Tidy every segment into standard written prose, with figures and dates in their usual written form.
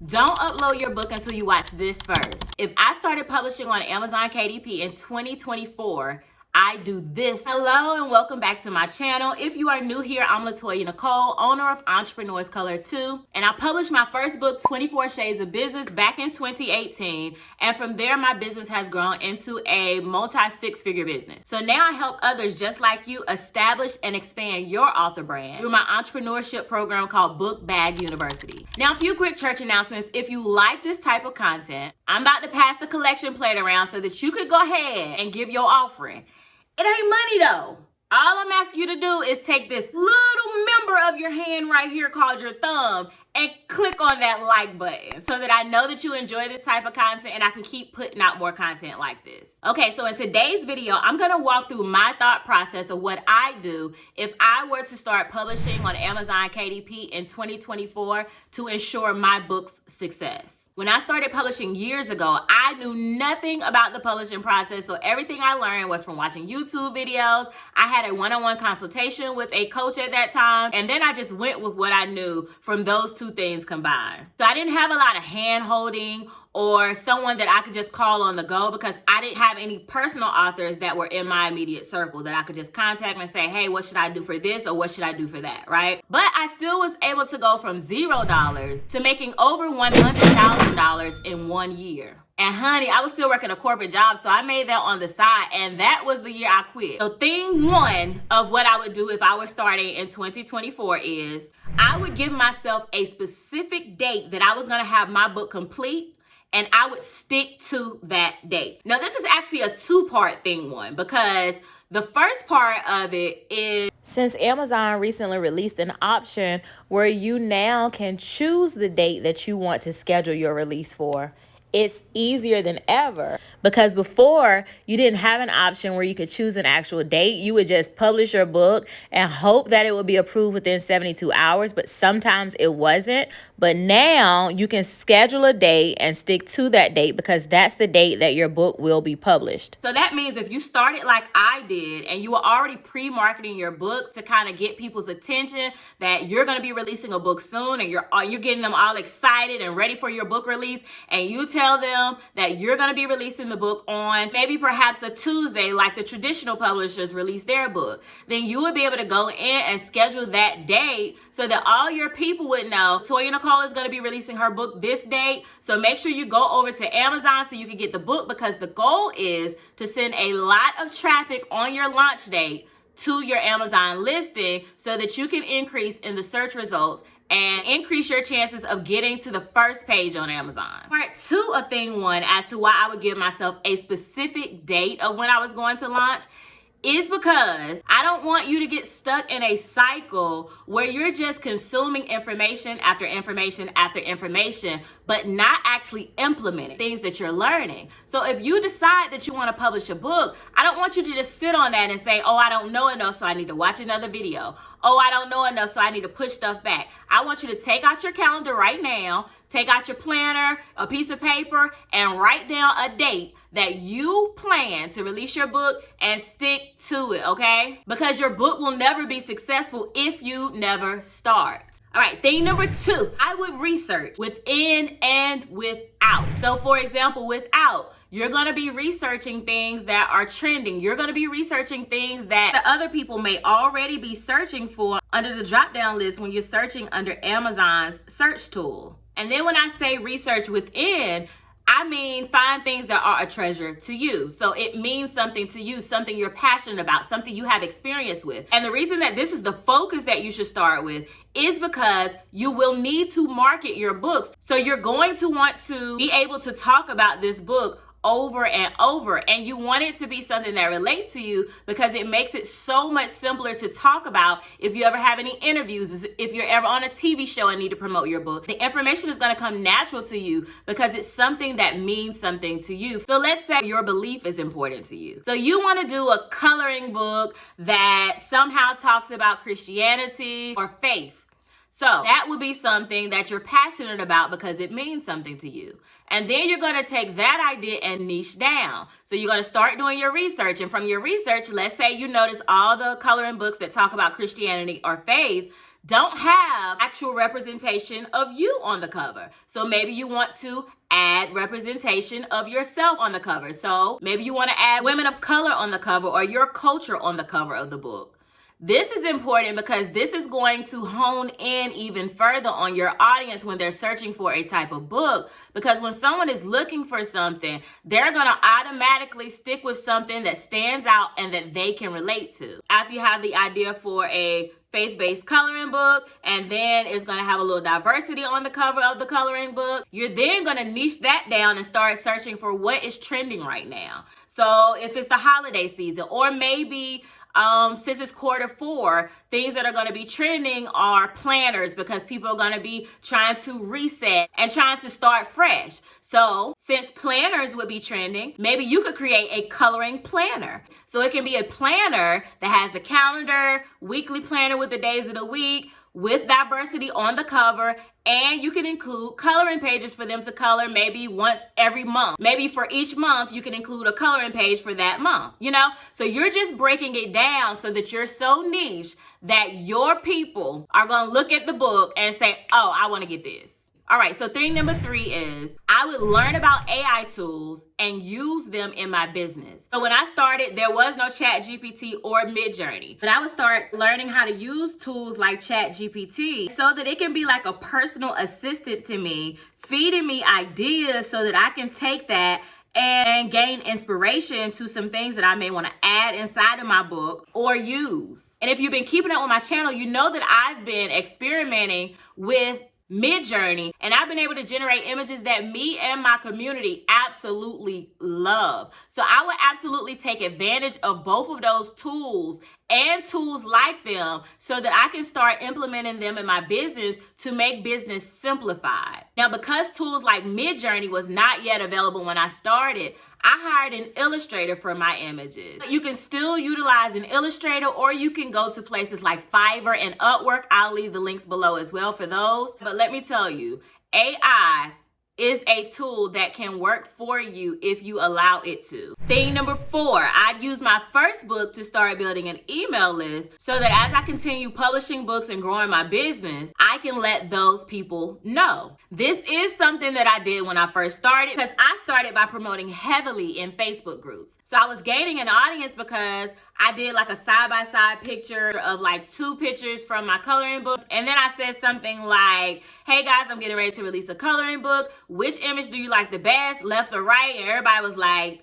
Don't upload your book until you watch this first. If I started publishing on Amazon KDP in 2024, I do this. Hello and welcome back to my channel. If you are new here, I'm Latoya Nicole, owner of Entrepreneurs Color 2, and I published my first book, 24 Shades of Business, back in 2018, and from there my business has grown into a multi-six-figure business. So now I help others just like you establish and expand your author brand through my entrepreneurship program called Book Bag University. Now, a few quick church announcements. If you like this type of content, I'm about to pass the collection plate around so that you could go ahead and give your offering. It ain't money though. All I'm asking you to do is take this little member of your hand right here called your thumb and click on that like button so that I know that you enjoy this type of content and I can keep putting out more content like this. Okay, so in today's video, I'm gonna walk through my thought process of what I do if I were to start publishing on Amazon KDP in 2024 to ensure my book's success. When I started publishing years ago, I knew nothing about the publishing process, so everything I learned was from watching YouTube videos. I had a one-on-one consultation with a coach at that time, and then I just went with what I knew from those two things combined. So I didn't have a lot of hand-holding or someone that I could just call on the go because I didn't have any personal authors that were in my immediate circle that I could just contact and say, hey, what should I do for this or what should I do for that, right? But I still was able to go from $0 to making over $100,000 in 1 year. And honey, I was still working a corporate job, so I made that on the side, and that was the year I quit. So thing one of what I would do if I was starting in 2024 is I would give myself a specific date that I was gonna have my book complete, and I would stick to that date. Now, this is actually a two-part thing one, because the first part of it is, since Amazon recently released an option where you now can choose the date that you want to schedule your release for, it's easier than ever, because before you didn't have an option where you could choose an actual date. You would just publish your book and hope that it would be approved within 72 hours, but sometimes it wasn't. But now you can schedule a date and stick to that date because that's the date that your book will be published. So that means if you started like I did and you were already pre-marketing your book to kind of get people's attention that you're going to be releasing a book soon, and you're getting them all excited and ready for your book release, and you tell them that you're going to be releasing the book on maybe perhaps a Tuesday like the traditional publishers release their book, then you would be able to go in and schedule that date so that all your people would know Toya Nicole is going to be releasing her book this date. So make sure you go over to Amazon so you can get the book, because the goal is to send a lot of traffic on your launch date to your Amazon listing so that you can increase in the search results and increase your chances of getting to the first page on Amazon. Part two of thing one as to why I would give myself a specific date of when I was going to launch is because I don't want you to get stuck in a cycle where you're just consuming information after information after information, but not actually implementing things that you're learning. So if you decide that you want to publish a book, I don't want you to just sit on that and say, oh, I don't know enough, so I need to watch another video. Oh, I don't know enough, so I need to push stuff back. I want you to take out your calendar right now, take out your planner, a piece of paper, and write down a date that you plan to release your book and stick to it, okay? Because your book will never be successful if you never start. All right, thing number two, I would research within and without. So for example, without, you're gonna be researching things that are trending. You're gonna be researching things that the other people may already be searching for under the drop-down list when you're searching under Amazon's search tool. And then when I say research within, I mean find things that are a treasure to you. So it means something to you, something you're passionate about, something you have experience with. And the reason that this is the focus that you should start with is because you will need to market your books. So you're going to want to be able to talk about this book over and over, and you want it to be something that relates to you because it makes it so much simpler to talk about if you ever have any interviews, if you're ever on a TV show and need to promote your book. The information is going to come natural to you because it's something that means something to you. So let's say your belief is important to you. So you want to do a coloring book that somehow talks about Christianity or faith. So that would be something that you're passionate about because it means something to you. And then you're going to take that idea and niche down. So you're going to start doing your research. And from your research, let's say you notice all the coloring books that talk about Christianity or faith, don't have actual representation of you on the cover. So maybe you want to add representation of yourself on the cover. So maybe you want to add women of color on the cover or your culture on the cover of the book. This is important because this is going to hone in even further on your audience when they're searching for a type of book. Because when someone is looking for something, they're going to automatically stick with something that stands out and that they can relate to. After you have the idea for a faith-based coloring book, and then it's going to have a little diversity on the cover of the coloring book, you're then going to niche that down and start searching for what is trending right now. So if it's the holiday season, or maybe since it's Q4, things that are going to be trending are planners, because people are going to be trying to reset and trying to start fresh. So since planners would be trending, maybe you could create a coloring planner. So it can be a planner that has the calendar, weekly planner with the days of the week, with diversity on the cover, and you can include coloring pages for them to color maybe once every month. Maybe for each month, you can include a coloring page for that month, So you're just breaking it down so that you're so niche that your people are going to look at the book and say, oh, I want to get this. All right, so thing number 3 is I would learn about AI tools and use them in my business. So when I started, there was no ChatGPT or Midjourney, but I would start learning how to use tools like ChatGPT so that it can be like a personal assistant to me, feeding me ideas so that I can take that and gain inspiration to some things that I may want to add inside of my book or use. And if you've been keeping up on my channel, you know that I've been experimenting with Midjourney, and I've been able to generate images that me and my community absolutely love. So I would absolutely take advantage of both of those tools and tools like them so that I can start implementing them in my business to make business simplified. Now, because tools like Midjourney was not yet available when I started, I hired an illustrator for my images. You can still utilize an illustrator, or you can go to places like Fiverr and Upwork. I'll leave the links below as well for those. But let me tell you, AI is a tool that can work for you if you allow it to. Thing number 4, I'd use my first book to start building an email list so that as I continue publishing books and growing my business, I can let those people know. This is something that I did when I first started, because I started by promoting heavily in Facebook groups. So I was gaining an audience because I did like a side-by-side picture of like 2 pictures from my coloring book. And then I said something like, hey guys, I'm getting ready to release a coloring book. Which image do you like the best, left or right? And everybody was like,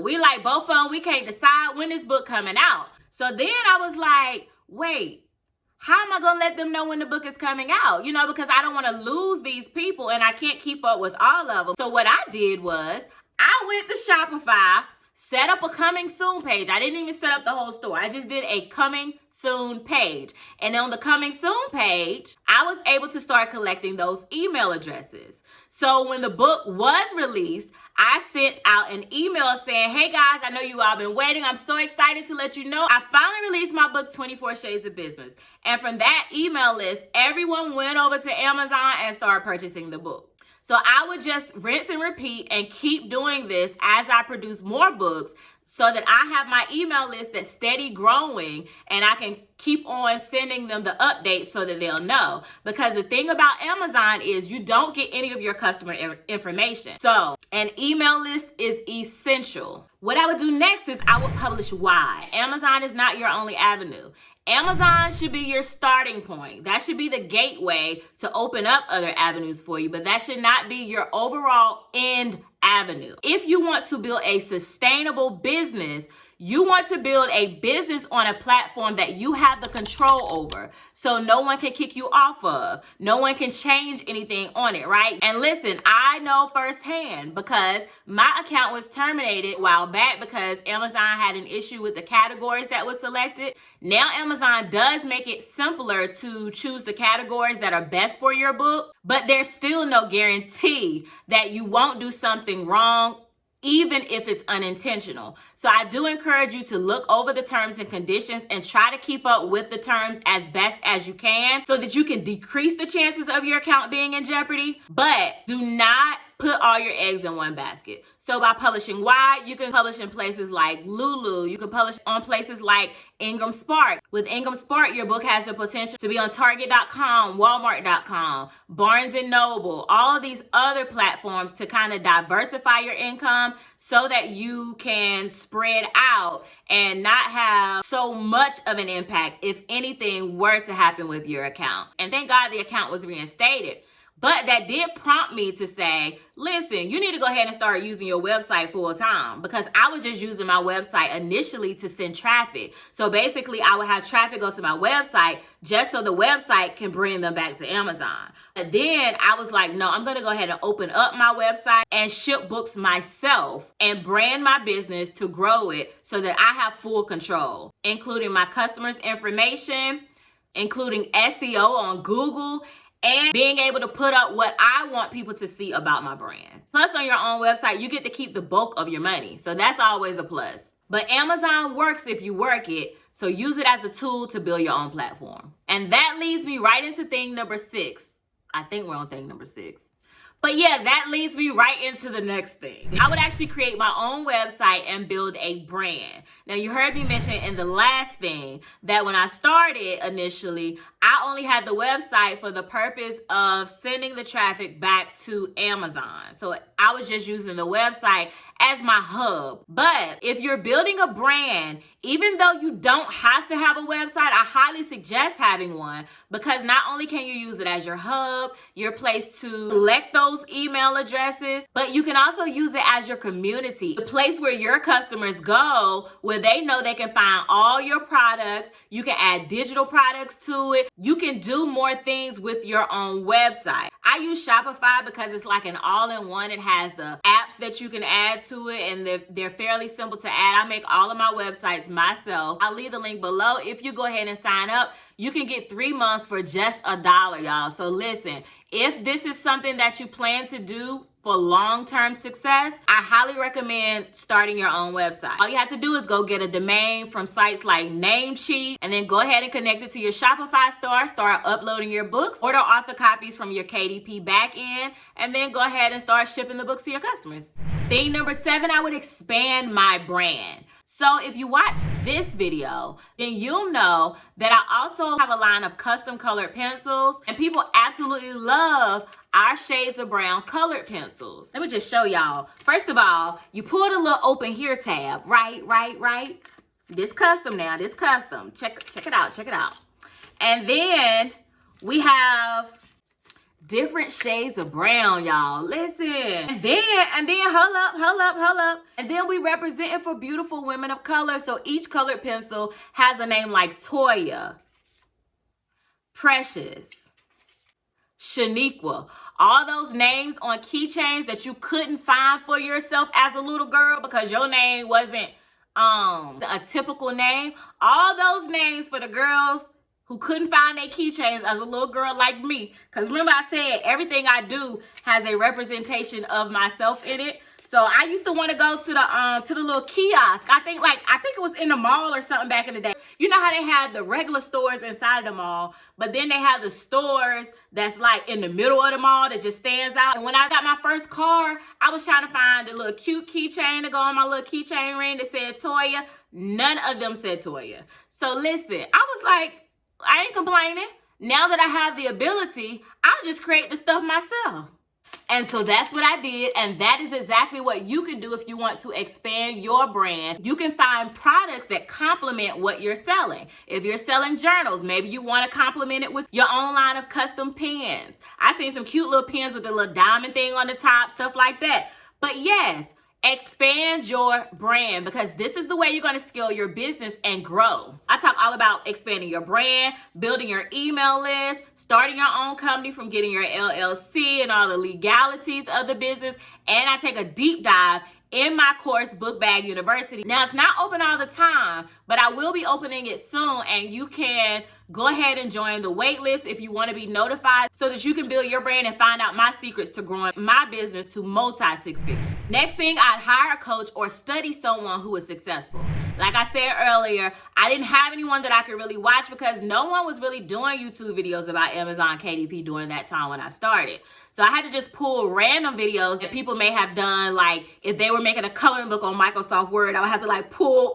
we like both of them. We can't decide when this book coming out. So then I was like, wait, how am I going to let them know when the book is coming out? Because I don't want to lose these people and I can't keep up with all of them. So what I did was I went to Shopify, set up a coming soon page. I didn't even set up the whole store. I just did a coming soon page. And on the coming soon page, I was able to start collecting those email addresses. So when the book was released, I sent out an email saying, hey guys, I know you all been waiting. I'm so excited to let you know I finally released my book, 24 Shades of Business. And from that email list, everyone went over to Amazon and started purchasing the book. So I would just rinse and repeat and keep doing this as I produce more books so that I have my email list that's steady growing and I can keep on sending them the updates so that they'll know. Because the thing about Amazon is you don't get any of your customer information. So an email list is essential. What I would do next is I would publish why. Amazon is not your only avenue. Amazon should be your starting point. That should be the gateway to open up other avenues for you, but that should not be your overall end avenue. If you want to build a sustainable business, you want to build a business on a platform that you have the control over, so no one can kick you off of. No one can change anything on it, right? And listen, I know firsthand because my account was terminated a while back because Amazon had an issue with the categories that was selected. Now Amazon does make it simpler to choose the categories that are best for your book, but there's still no guarantee that you won't do something wrong, even if it's unintentional. So I do encourage you to look over the terms and conditions and try to keep up with the terms as best as you can so that you can decrease the chances of your account being in jeopardy. But do not put all your eggs in one basket. So by publishing wide, you can publish in places like Lulu. You can publish on places like Ingram Spark. With Ingram Spark, your book has the potential to be on Target.com, Walmart.com, Barnes & Noble, all of these other platforms to kind of diversify your income so that you can spread out and not have so much of an impact if anything were to happen with your account. And thank God the account was reinstated. But that did prompt me to say, listen, you need to go ahead and start using your website full time, because I was just using my website initially to send traffic. So basically I would have traffic go to my website just so the website can bring them back to Amazon. But then I was like, no, I'm going to go ahead and open up my website and ship books myself and brand my business to grow it so that I have full control, including my customers' information, including SEO on Google, and being able to put up what I want people to see about my brand. Plus, on your own website, you get to keep the bulk of your money. So that's always a plus. But Amazon works if you work it. So use it as a tool to build your own platform. And that leads me right into thing number 6. I think we're on thing number 6. But yeah, that leads me right into the next thing. I would actually create my own website and build a brand. Now, you heard me mention in the last thing that when I started initially, I only had the website for the purpose of sending the traffic back to Amazon. So I was just using the website as my hub. But if you're building a brand, even though you don't have to have a website, I highly suggest having one, because not only can you use it as your hub, your place to collect those email addresses, but you can also use it as your community, the place where your customers go, where they know they can find all your products. You can add digital products to it. You can do more things with your own website. I use Shopify because it's like an all-in-one. It has the apps that you can add to it, and they're fairly simple to add. I make all of my websites myself. I'll leave the link below. If you go ahead and sign up, you can get 3 months for just $1, y'all. So listen, if this is something that you plan to do for long-term success, I highly recommend starting your own website. All you have to do is go get a domain from sites like Namecheap, and then go ahead and connect it to your Shopify store, start uploading your books, order author copies from your KDP backend, and then go ahead and start shipping the books to your customers. Thing number 7, I would expand my brand. So if you watch this video, then you'll know that I also have a line of custom colored pencils, and people absolutely love our shades of brown colored pencils. Let me just show y'all. First of all, you pull the little open here tab, right? This custom now, this custom. Check it out. And then we have different shades of brown, y'all. Listen. And then hold up. And then we represent it for beautiful women of color. So each colored pencil has a name like Toya, Precious, Shaniqua. All those names on keychains that you couldn't find for yourself as a little girl because your name wasn't a typical name. All those names for the girls who couldn't find their keychains as a little girl like me. Because remember I said everything I do has a representation of myself in it. So I used to want to go to the little kiosk. I think it was in the mall or something back in the day. You know how they have the regular stores inside of the mall, but then they have the stores that's like in the middle of the mall that just stands out. And when I got my first car, I was trying to find a little cute keychain to go on my little keychain ring that said Toya. None of them said Toya. So listen, I was like, I ain't complaining. Now that I have the ability, I'll just create the stuff myself. And so that's what I did, and that is exactly what you can do if you want to expand your brand. You can find products that complement what you're selling. If you're selling journals, maybe you want to complement it with your own line of custom pens. I seen some cute little pens with a little diamond thing on the top, stuff like that. But yes, expand your brand, because this is the way you're going to scale your business and grow. I talk all about expanding your brand, building your email list, starting your own company from getting your LLC and all the legalities of the business. And I take a deep dive in my course, Book Bag University. Now, it's not open all the time, but I will be opening it soon, and you can go ahead and join the wait list if you want to be notified so that you can build your brand and find out my secrets to growing my business to multi-6 figures. Next thing, I'd hire a coach or study someone who is successful. Like I said earlier, I didn't have anyone that I could really watch because no one was really doing YouTube videos about Amazon KDP during that time when I started. So I had to just pull random videos that people may have done. Like if they were making a coloring book on Microsoft Word, I would have to like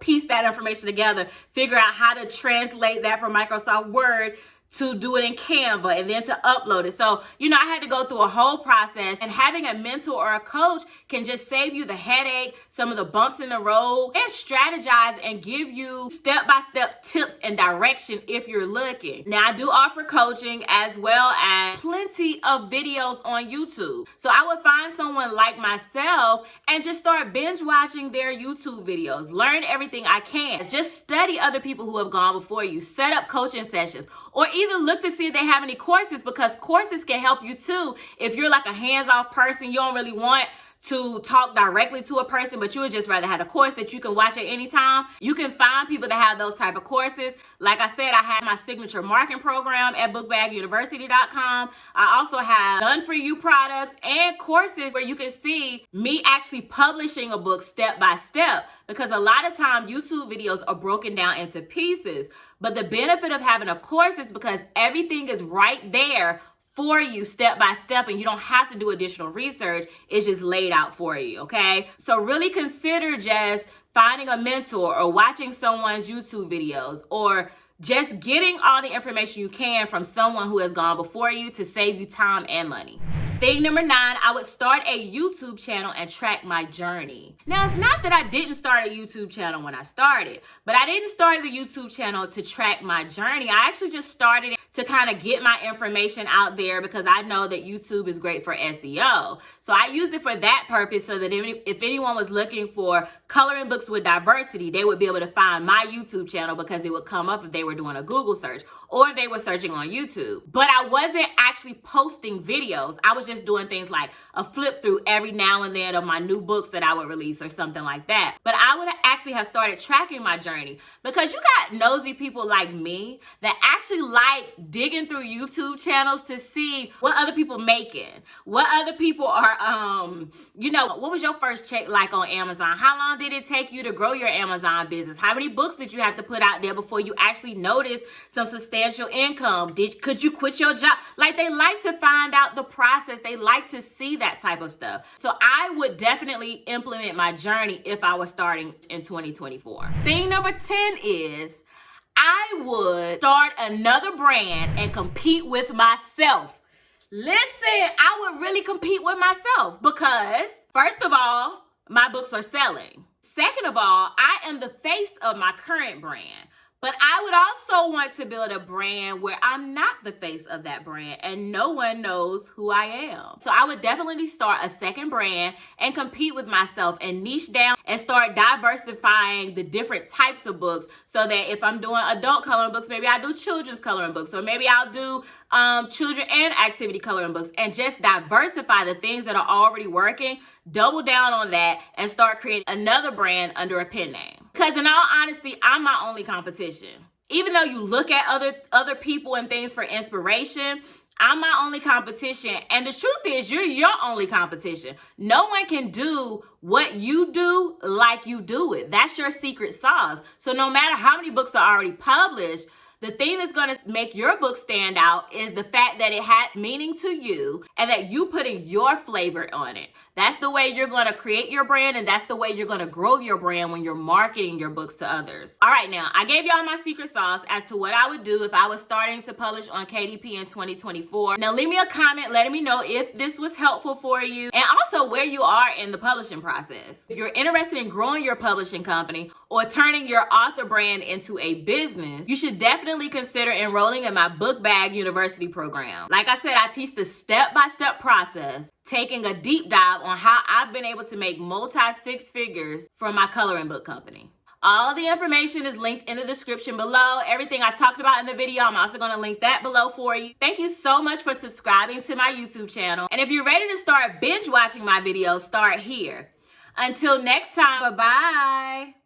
piece that information together, figure out how to translate that from Microsoft Word to do it in Canva and then to upload it. So, you know, I had to go through a whole process, and having a mentor or a coach can just save you the headache, some of the bumps in the road, and strategize and give you step-by-step tips and direction if you're looking. Now, I do offer coaching as well as plenty of videos on YouTube. So I would find someone like myself and just start binge watching their YouTube videos. Learn everything I can. Just study other people who have gone before you. Set up coaching sessions, or either look to see if they have any courses, because courses can help you too. If you're like a hands-off person, you don't really want to talk directly to a person, but you would just rather have a course that you can watch at any time. You can find people that have those type of courses. Like I said, I have my signature marketing program at bookbaguniversity.com. I also have done-for-you products and courses where you can see me actually publishing a book step by step, because a lot of time YouTube videos are broken down into pieces. But the benefit of having a course is because everything is right there for you step by step, and you don't have to do additional research. It's just laid out for you, okay? So really consider just finding a mentor or watching someone's YouTube videos, or just getting all the information you can from someone who has gone before you to save you time and money. Thing number 9, I would start a YouTube channel and track my journey. Now, it's not that I didn't start a YouTube channel when I started, but I didn't start the YouTube channel to track my journey. I actually just started it to kind of get my information out there, because I know that YouTube is great for SEO. So I used it for that purpose, so that if anyone was looking for coloring books with diversity, they would be able to find my YouTube channel, because it would come up if they were doing a Google search or if they were searching on YouTube. But I wasn't actually posting videos. I was just doing things like a flip through every now and then of my new books that I would release or something like that. But I would actually have started tracking my journey, because you got nosy people like me that actually like digging through YouTube channels to see what other people making, what other people are, you know, what was your first check like on Amazon? How long did it take you to grow your Amazon business? How many books did you have to put out there before you actually noticed some substantial income? Could you quit your job? Like, they like to find out the process. They like to see that type of stuff. So I would definitely implement my journey if I was starting in 2024. Thing number 10 is I would start another brand and compete with myself. Listen, I would really compete with myself, because first of all, my books are selling. Second of all, I am the face of my current brand. But I would also want to build a brand where I'm not the face of that brand and no one knows who I am. So I would definitely start a second brand and compete with myself and niche down and start diversifying the different types of books, so that if I'm doing adult coloring books, maybe I do children's coloring books, or maybe I'll do children and activity coloring books, and just diversify the things that are already working, double down on that, and start creating another brand under a pen name. Because in all honesty, I'm my only competition. Even though you look at other people and things for inspiration, I'm my only competition. And the truth is, you're your only competition. No one can do what you do like you do it. That's your secret sauce. So no matter how many books are already published, the thing that's going to make your book stand out is the fact that it had meaning to you and that you putting your flavor on it. That's the way you're going to create your brand, and that's the way you're going to grow your brand when you're marketing your books to others. All right, now, I gave y'all my secret sauce as to what I would do if I was starting to publish on KDP in 2024. Now, leave me a comment letting me know if this was helpful for you, and also where you are in the publishing process. If you're interested in growing your publishing company or turning your author brand into a business, you should definitely consider enrolling in my Book Bag University program. Like I said, I teach the step-by-step process, taking a deep dive on how I've been able to make multi-six figures from my coloring book company. All the information is linked in the description below. Everything I talked about in the video, I'm also going to link that below for you. Thank you so much for subscribing to my YouTube channel. And if you're ready to start binge watching my videos, start here. Until next time, bye-bye.